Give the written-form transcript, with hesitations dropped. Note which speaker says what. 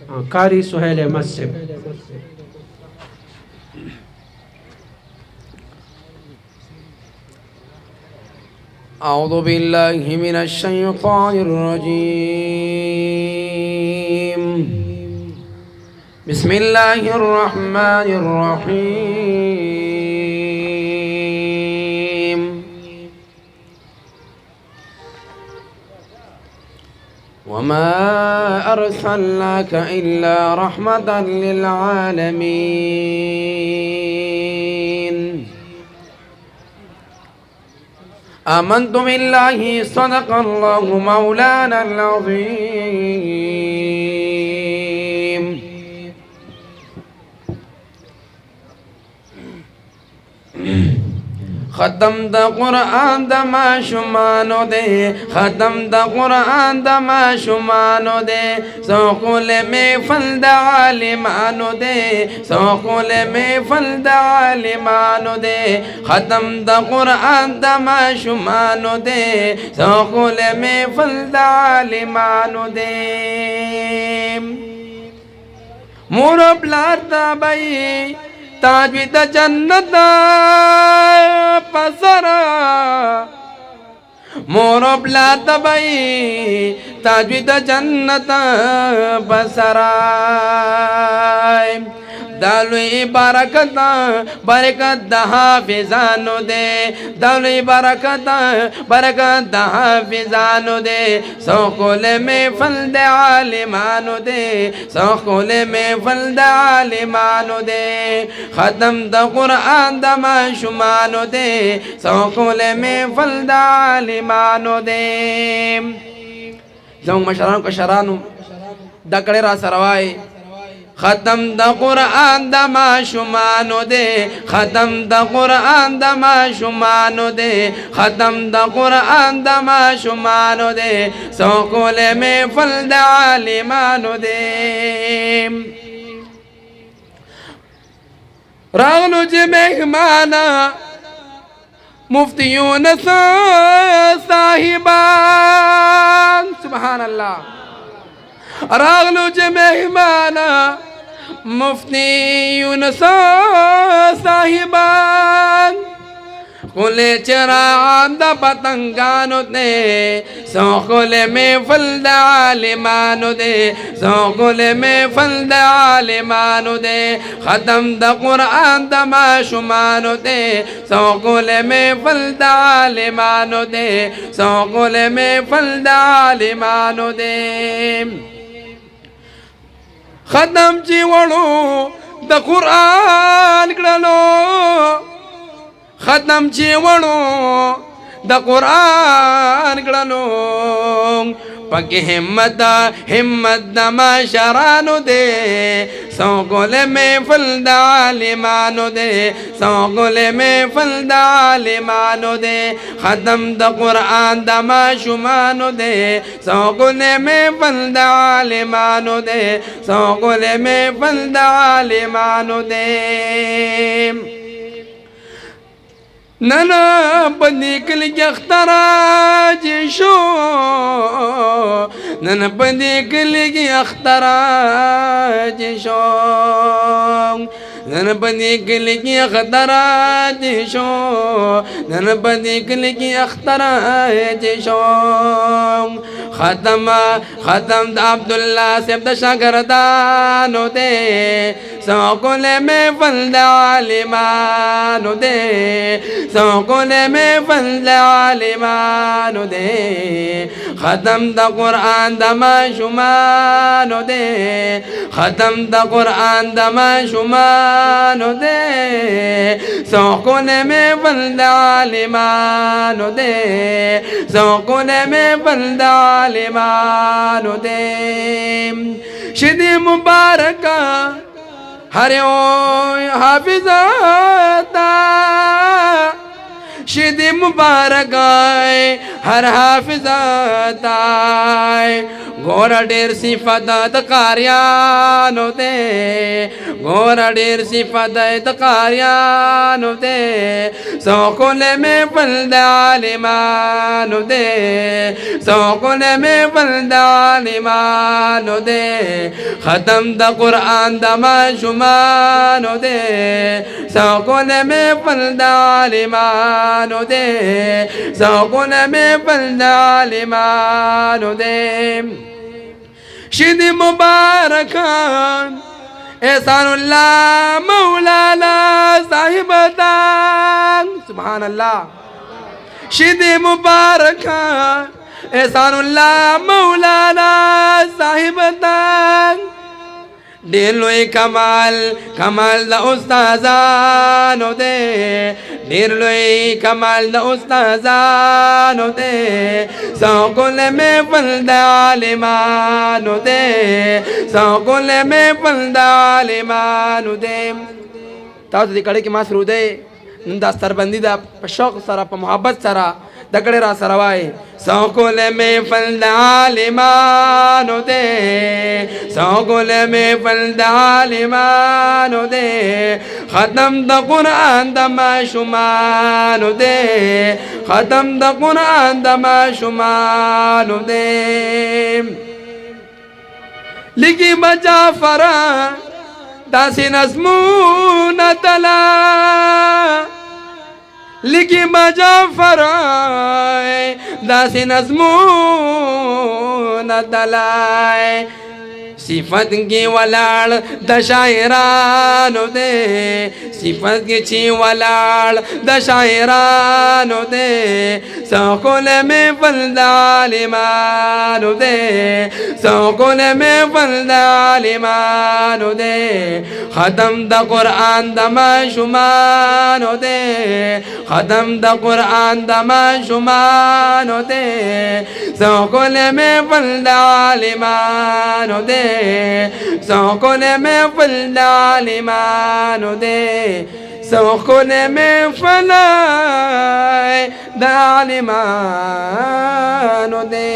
Speaker 1: कारी सुहेल अहमद से।
Speaker 2: अऊज़ु बिल्लाहि मिनश शैतानिर रजीम। बिस्मिल्लाहिर रहमानिर रहीम। वमा अर्सलनाका इल्ला रहमतन लिल आलमीन। आमन्तु बिल्लाहि सदक़ल्लाहु मौलानल अज़ीम। ख़त्म द क़ुरआन द माशुमानो दे, ख़त्म द क़ुरआन द माशुमानो दे, सौकुल में फल्द आलिमानो दे, सौकुल में फल्द आलिमानो दे। ख़त्म द क़ुरआन द माशुमानो दे, सौकुल में फल्द आलिमानो दे। मोरो प्लाता बाई ताजवीद जन्नत पसरा, मोरो प्लात बाई ताजवीद जन्नत पसरा। दालुई बरकत बरकत हाफिजानो दे, दालुई बरकत बरकत हाफिजानो दे। सौकुल में फल्द आलिमानो दे, सौकुल में फल्द आलिमानो दे। ख़त्म द क़ुरआन द माशुमानो दे, सौकुल में फल्द आलिमानो दे। जंग मशरान को शरानु दकड़े रा सरवाए। ख़त्म द क़ुरआन द माशुमानो दे, ख़त्म द क़ुरआन द माशुमानो दे, ख़त्म द क़ुरआन द माशुमानो दे। सौकुल में फल्द आलिमानो दे। रागलो जे मेहमाना मुफ्ती यूनुस साहिबान, सुभान अल्लाह। रागलो जे मेहमाना मुफ्ती यूनुस साहिबान, कुले चरांद पतंगानो दे, सौकुल में फल्द आलिमानो दे, सौकुल में फल्द आलिमानो दे। ख़त्म द क़ुरआन द माशुमानो दे, सौकुल में फल्द आलिमानो दे, सौकुल में फल्द आलिमानो दे। ख़त्म जीवणो द क़ुरआन कड़लो, ख़त्म जीवणो द क़ुरआन कड़लो। पके हिम्मत हिम्मत द माशरानो दे, सौकुल में फल्द आलिमानो दे, सौकुल में फल्द आलिमानो दे। ख़त्म द क़ुरआन द माशुमानो दे, सौकुल में फल्द आलिमानो दे, सौकुल में फल्द आलिमानो दे। नना बंदी कल अख्तराज शो, नना बंदी कल अख्तराज शो, नन बंदी कल अख्तराज शो, नन बंदी कल अख्तराज शो। ख़त्म ख़त्म अब्दुल्ला से अब्द शागरदानो दे, सौकुल में फल्द आलिमानो दे, सौकुल में फल्द आलिमानो दे। ख़त्म द क़ुरआन द माशुमानो दे, ख़त्म द क़ुरआन द माशुमानो दे, सौकुल में फल्द आलिमानो दे, सौकुल में फल्द आलिमानो दे। शिदी मुबारक हरे ओ हाफिज़ता, शिदी मुबारक हर हाफिज़ता। गोरा डेर सिफत कार्यानो दे, غور دير صفة تقاريان دي سوكل من فلد عالمان دي سوكل من فلد عالمان دي ختم دا قرآن دا ما شمان دي سوكل من فلد عالمان دي سوكل من فلد عالمان دي شد مباركان احسان الله مولانا صاحبتان سبحان الله شد مباركان احسان الله مولانا صاحبتان دير كمال كمال دا استاذانو دي دير كمال دا استاذانو دي سوكل میں فلد عالمانو دي سوكل میں فلد عالمانو دي تاسو دې کړه کې ما سره دی نن دا ستربندي دا په شوق سره په محبت سره د کړه را سره وای سوکل میں فلد عالمانو دے سوکل میں فلد عالمانو دے ختم دا قرآن دا ما شمانو دے ختم دا قرآن دا ما شمانو دے لگی بجا فرا داسی نظمون تلا لکی بجا فرائے داسی نظمون دلائے صفت کی ولاڑ د شاعرانو دے صفت کی چی ولاڑ د شاعرانو دے سوکل میں فلد عالمانو دے سوکل میں فلد عالمانو دے ختم دا قرآن دا ما شمانو دے ختم دا قرآن دا ما شمانو دے سوکل میں فلد عالمانو دے سوکل میں فلد عالمانو دے سوکل میں فلد عالمانو دے